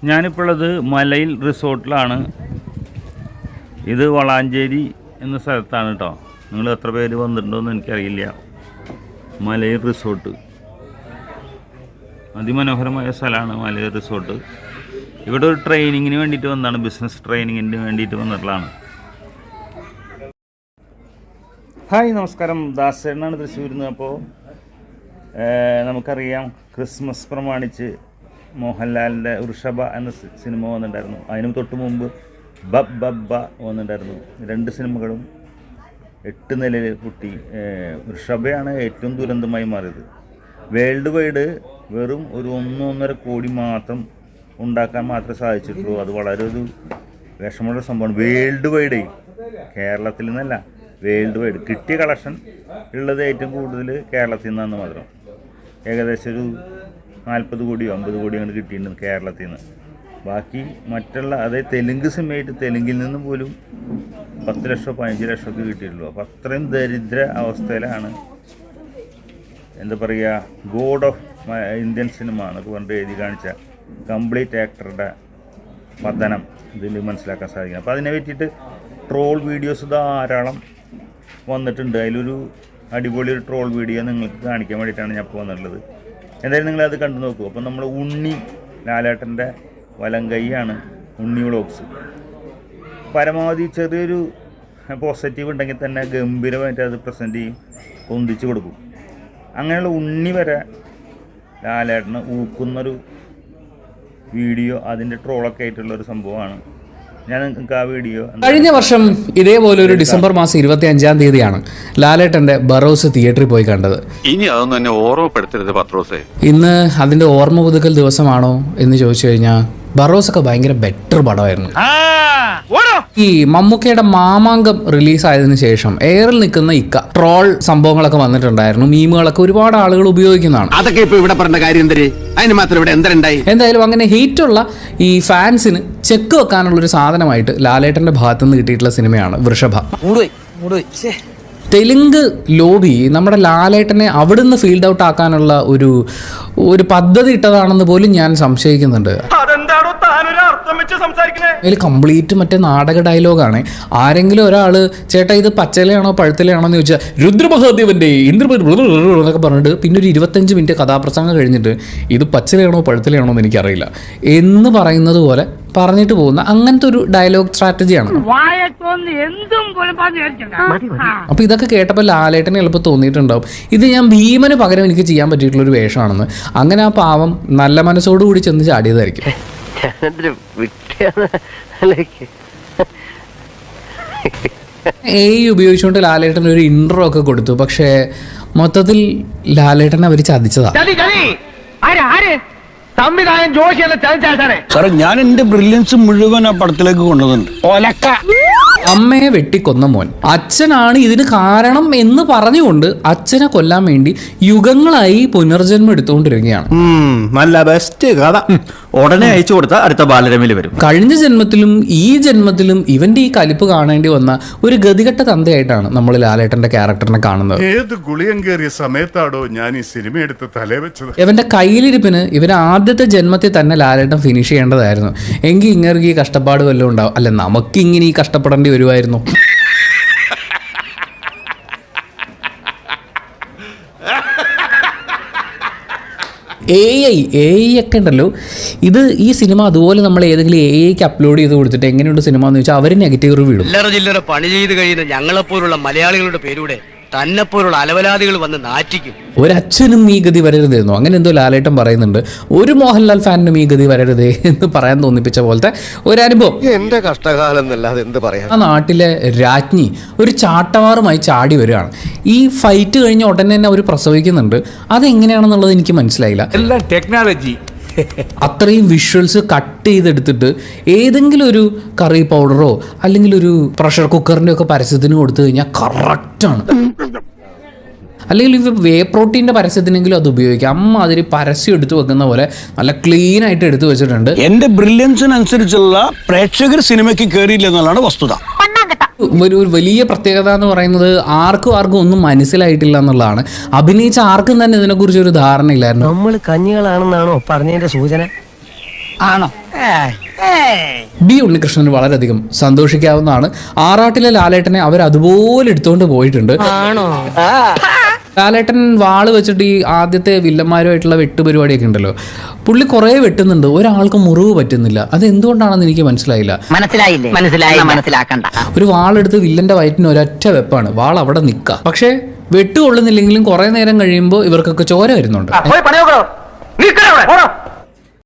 ഞാനിപ്പോൾ ഉള്ളത് മലയിൽ റിസോർട്ടിലാണ്. ഇത് വളാഞ്ചേരി എന്ന സ്ഥലത്താണ് കേട്ടോ. നിങ്ങൾ എത്ര പേര് വന്നിട്ടുണ്ടോയെന്ന് എനിക്കറിയില്ല. മലയിൽ റിസോർട്ട് അതിമനോഹരമായ സ്ഥലമാണ് മലയിൽ റിസോർട്ട്. ഇവിടെ ഒരു ട്രെയിനിങ്ങിന് വേണ്ടിയിട്ട് വന്നതാണ്, ബിസിനസ് ട്രെയിനിങ്ങിന് വേണ്ടിയിട്ട് വന്നിട്ടുള്ളതാണ്. ഹായ് നമസ്കാരം, ദാസേനാണ് തൃശ്ശൂരിൽ നിന്ന്. അപ്പോൾ നമുക്കറിയാം ക്രിസ്മസ് പ്രമാണിച്ച് മോഹൻലാലിൻ്റെ വൃഷഭ എന്ന സിനിമ വന്നിട്ടുണ്ടായിരുന്നു. അതിന് തൊട്ട് മുമ്പ് ബബ് ബബ്ബ വന്നിട്ടുണ്ടായിരുന്നു. 2 സിനിമകളും 8 നിലയിൽ പൊട്ടി. വൃഷഭയാണ് ഏറ്റവും ദുരന്തമായി മാറിയത്. വേൾഡ് വൈഡ് വെറും ഒരു 1-1.5 കോടി മാത്രം ഉണ്ടാക്കാൻ മാത്രമേ സാധിച്ചിട്ടുള്ളൂ. അത് വളരെ ഒരു വിഷമമുള്ള സംഭവമാണ്. വേൾഡ് വൈഡ്, കേരളത്തിൽ നിന്നല്ല, വേൾഡ് വൈഡ് കിട്ടിയ കളക്ഷൻ ഉള്ളത് ഏറ്റവും കൂടുതൽ കേരളത്തിൽ നിന്നാണ് മാത്രം. ഏകദേശം ഒരു 40 കോടിയോ 50 കോടിയോ അങ്ങനെ കിട്ടിയിട്ടുണ്ട് കേരളത്തിൽ നിന്ന്. ബാക്കി മറ്റുള്ള അതായത് തെലുങ്ക് സിനിമയായിട്ട് തെലുങ്കിൽ നിന്ന് പോലും 10 ലക്ഷം 15 ലക്ഷമൊക്കെ കിട്ടിയിട്ടുള്ളൂ. അപ്പോൾ അത്രയും ദരിദ്ര അവസ്ഥയിലാണ് എന്താ പറയുക ഗോഡ് ഓഫ് ഇന്ത്യൻ സിനിമ എന്നൊക്കെ പറഞ്ഞിട്ട് എഴുതി കാണിച്ച കംപ്ലീറ്റ് ആക്ടറുടെ പതനം ഇതിൽ മനസ്സിലാക്കാൻ സാധിക്കും. അപ്പോൾ അതിനെ പറ്റിയിട്ട് ട്രോൾ വീഡിയോസ് ധാരാളം വന്നിട്ടുണ്ട്. അതിലൊരു അടിപൊളി ഒരു ട്രോൾ വീഡിയോ നിങ്ങൾക്ക് കാണിക്കാൻ വേണ്ടിയിട്ടാണ് ഞാൻ ഇപ്പോൾ വന്നിട്ടുള്ളത്. എന്തായാലും നിങ്ങളത് കണ്ടു നോക്കൂ. അപ്പം നമ്മൾ ഉണ്ണി ലാലേട്ടൻ്റെ വലം കൈയാണ് ഉണ്ണി വ്ളോഗ്സ്. പരമാവധി ചെറിയൊരു പോസിറ്റീവ് ഉണ്ടെങ്കിൽ തന്നെ ഗംഭീരമായിട്ട് അത് പ്രസൻറ്റ് ചെയ്യും, പൊന്തിച്ച് കൊടുക്കും. അങ്ങനെയുള്ള ഉണ്ണി വരെ ലാലേട്ടന് ഊക്കുന്നൊരു വീഡിയോ, അതിൻ്റെ ട്രോളൊക്കെ ആയിട്ടുള്ളൊരു സംഭവമാണ്. ഞാൻ നിങ്ങൾക്ക് ആ വീഡിയോ കഴിഞ്ഞ വർഷം ഇതേപോലെ ഒരു ഡിസംബർ മാസം 25-ാം തീയതിയാണ് ലാലേട്ടന്റെ ബറോസ് തിയേറ്ററിൽ പോയി കണ്ടത്. ഇനി അതൊന്നും എന്നെ ഓർമ്മപ്പെടുത്തരുത് പത്രോസേ. ഇന്ന് അതിന്റെ ഓർമ്മ പുതുക്കൽ ദിവസമാണോ എന്ന് ചോദിച്ചു കഴിഞ്ഞാൽ ബറോസ് ഒക്കെ ഭയങ്കര ബെറ്റർ പടമായിരുന്നു. ഈ മമ്മൂക്കയുടെ മാമാങ്കം റിലീസായതിനു ശേഷം എയറിൽ നിൽക്കുന്ന ഇക്ക ട്രോൾ സംഭവങ്ങളൊക്കെ വന്നിട്ടുണ്ടായിരുന്നു. മീമുകളൊക്കെ ഒരുപാട് ആളുകൾ ഉപയോഗിക്കുന്നതാണ്. അതൊക്കെ ഇപ്പൊ ഇവിടെ പറഞ്ഞ കാര്യം അതിന് മാത്രം ഇവിടെ എന്തുണ്ടായി. എന്തായാലും അങ്ങനെ ഹെയ്റ്റുള്ള ഈ ഫാൻസിന് ചെക്ക് വെക്കാനുള്ള ഒരു സാധനമായിട്ട് ലാലേട്ടന്റെ ഭാഗത്തുനിന്ന് കിട്ടിയിട്ടുള്ള സിനിമയാണ് വൃഷഭ. തെലുങ്ക് ലോബി നമ്മുടെ ലാലേട്ടനെ അവിടുന്ന് ഫീൽഡ് ഔട്ട് ആക്കാനുള്ള ഒരു പദ്ധതി ഇട്ടതാണെന്ന് പോലും ഞാൻ സംശയിക്കുന്നുണ്ട്. അതിൽ കംപ്ലീറ്റ് മറ്റേ നാടക ഡയലോഗാണ്. ആരെങ്കിലും ഒരാൾ ചേട്ടാ ഇത് പച്ചലയാണോ പഴുത്തലയാണോ എന്ന് ചോദിച്ചാൽ രുദ്രമഹാദേവന്റെ എന്നൊക്കെ പറഞ്ഞിട്ട് പിന്നെ ഒരു 25 മിനിറ്റ് കഥാപ്രസംഗം കഴിഞ്ഞിട്ട് ഇത് പച്ചലയാണോ പഴുത്തലയാണോ എന്ന് എനിക്കറിയില്ല എന്ന് പറയുന്നത് പോലെ പറഞ്ഞിട്ട് പോകുന്ന അങ്ങനത്തെ ഒരു ഡയലോഗ് സ്ട്രാറ്റജിയാണ്. അപ്പൊ ഇതൊക്കെ കേട്ടപ്പോൾ ലാലേട്ടന് എളുപ്പം തോന്നിയിട്ടുണ്ടാവും ഇത് ഞാൻ ഭീമന് പകരം എനിക്ക് ചെയ്യാൻ പറ്റിയിട്ടുള്ള ഒരു വേഷമാണെന്ന്. അങ്ങനെ ആ പാവം നല്ല മനസ്സോടുകൂടി ചെന്ന് ചാടിയതായിരിക്കും. ഉപയോഗിച്ചുകൊണ്ട് ലാലേട്ടൻ ഒരു ഇൻട്രോ ഒക്കെ കൊടുത്തു. പക്ഷേ മൊത്തത്തിൽ ലാലേട്ടനെ അവർ ചതിച്ചതാ. സംവിധായകൻ ജോഷി എന്ന ചതിച്ചാണ് സാറേ. ഞാൻ എന്റെ ബ്രില്യൻസ് മുഴുവൻ ആ പടത്തിലേക്ക് കൊണ്ടുവന്നുണ്ട്. അമ്മയെ വെട്ടിക്കൊന്ന മോൻ, അച്ഛനാണ് ഇതിന് കാരണം എന്ന് പറഞ്ഞുകൊണ്ട് അച്ഛനെ കൊല്ലാൻ വേണ്ടി യുഗങ്ങളായി പുനർജന്മം എടുത്തുകൊണ്ടിരിക്കുകയാണ്. നല്ല ബെസ്റ്റ് കഥ. ഉടനെ അയച്ചു കൊടുത്ത അടുത്ത ബാലരമയിൽ വരും. കഴിഞ്ഞ ജന്മത്തിലും ഈ ജന്മത്തിലും ഇവന്റെ ഈ കലിപ്പ് കാണേണ്ടി വന്ന ഒരു ഗതികെട്ട തന്തയായിട്ടാണ് നമ്മൾ ലാലേട്ടന്റെ ക്യാരക്ടറിനെ കാണുന്നത്. ഏത് ഗുളിയം കയറിയ സമയത്താണോ ഞാൻ ഈ സിനിമ എടുത്ത് തലേ വെച്ചത്. ഇവന്റെ കയ്യിലിരിപ്പിന് ഇവന് ആദ്യത്തെ ജന്മത്തിൽ തന്നെ ലാലേട്ടൻ ഫിനിഷ് ചെയ്യേണ്ടതായിരുന്നു. എങ്കിൽ ഇങ്ങനെ ഈ കഷ്ടപ്പാട് വല്ലതും ഉണ്ടാവും. അല്ല, നമുക്കിങ്ങനെ ഈ കഷ്ടപ്പെടേണ്ടി വരുമായിരുന്നു. AI ഒക്കെ ഉണ്ടല്ലോ, ഇത് ഈ സിനിമ അതുപോലെ നമ്മൾ ഏതെങ്കിലും AIക്ക് അപ്ലോഡ് ചെയ്ത് കൊടുത്തിട്ട് എങ്ങനെയുണ്ട് സിനിമ എന്ന് ചോദിച്ചാൽ അവർ നെഗറ്റീവ് റിവ്യൂ ഇടും. ചില്ലറ പണി ചെയ്ത് കഴിയുന്ന ഞങ്ങളെപ്പോലുള്ള മലയാളികളുടെ പേരൂടെ തന്നെപ്പോലുള്ള അലവലാദികൾ വന്ന് നാറ്റിക്കും. ഒരച്ഛനും ഈ ഗതി വരരുതെന്നോ അങ്ങനെ എന്തോ ലാലേട്ടൻ പറയുന്നുണ്ട്. ഒരു മോഹൻലാൽ ഫാനിനും ഈ ഗതി വരരുതേ എന്ന് പറയാൻ തോന്നിപ്പിച്ച പോലത്തെ ഒരനുഭവം. എന്റെ കഷ്ടകാലം എന്നല്ലാതെ എന്ത് പറയാം. ആ നാട്ടിലെ രാജ്ഞി ഒരു ചാട്ടവാറുമായി ചാടി വരികയാണ്. ഈ ഫൈറ്റ് കഴിഞ്ഞ ഉടനെ തന്നെ അവർ പ്രസവിക്കുന്നുണ്ട്. അതെങ്ങനെയാണെന്നുള്ളത് എനിക്ക് മനസ്സിലായില്ല. എല്ലാം ടെക്നോളജി. അത്രയും വിഷ്വൽസ് കട്ട് ചെയ്തെടുത്തിട്ട് ഏതെങ്കിലും ഒരു കറി പൗഡറോ അല്ലെങ്കിൽ ഒരു പ്രഷർ കുക്കറിൻ്റെ ഒക്കെ പരസ്യത്തിന് കൊടുത്തു കഴിഞ്ഞാൽ കറക്റ്റാണ്. അല്ലെങ്കിൽ ഇത് വേ പ്രോട്ടീൻ്റെ പരസ്യത്തിനെങ്കിലും അത് ഉപയോഗിക്കാം. അമ്മ അതിൽ പരസ്യം എടുത്തു വെക്കുന്ന പോലെ നല്ല ക്ലീൻ ആയിട്ട് എടുത്തു വെച്ചിട്ടുണ്ട്. എന്റെ ബ്രില്യൻസിനനുസരിച്ചുള്ള പ്രേക്ഷകർ സിനിമയ്ക്ക് കയറിയില്ല എന്നുള്ളതാണ് വസ്തുത. ഒരു വലിയ പ്രത്യേകത എന്ന് പറയുന്നത് ആർക്കും ഒന്നും മനസ്സിലായിട്ടില്ല എന്നുള്ളതാണ്. അഭിനയിച്ച ആർക്കും തന്നെ ഇതിനെക്കുറിച്ച് ഒരു ധാരണയില്ലായിരുന്നു. നമ്മൾ കഞ്ഞികളാണെന്നാണോ പറഞ്ഞതിന്റെ സൂചന? ആണോ? ബി ഉണ്ണികൃഷ്ണന് വളരെയധികം സന്തോഷിക്കാവുന്നതാണ്. ആറാട്ടിലെ ലാലേട്ടനെ അവർ അതുപോലെ എടുത്തുകൊണ്ട് പോയിട്ടുണ്ട്. ലാലേട്ടൻ വാള് വെച്ചിട്ട് ഈ ആദ്യത്തെ വില്ലന്മാരുമായിട്ടുള്ള വെട്ടുപരിപാടിയൊക്കെ ഉണ്ടല്ലോ, പുള്ളി കുറേ വെട്ടുന്നുണ്ട്, ഒരാൾക്ക് മുറിവ് പറ്റുന്നില്ല. അത് എന്തുകൊണ്ടാണെന്ന് എനിക്ക് മനസ്സിലായില്ല. മനസ്സിലാക്കണ്ട. ഒരു വാളെടുത്ത് വില്ലന്റെ വയറ്റിന് ഒരൊറ്റ വെപ്പാണ്, വാൾ അവിടെ നിൽക്കുക. പക്ഷേ വെട്ടുകൊള്ളുന്നില്ലെങ്കിലും കുറെ നേരം കഴിയുമ്പോൾ ഇവർക്കൊക്കെ ചോര വരുന്നുണ്ട്.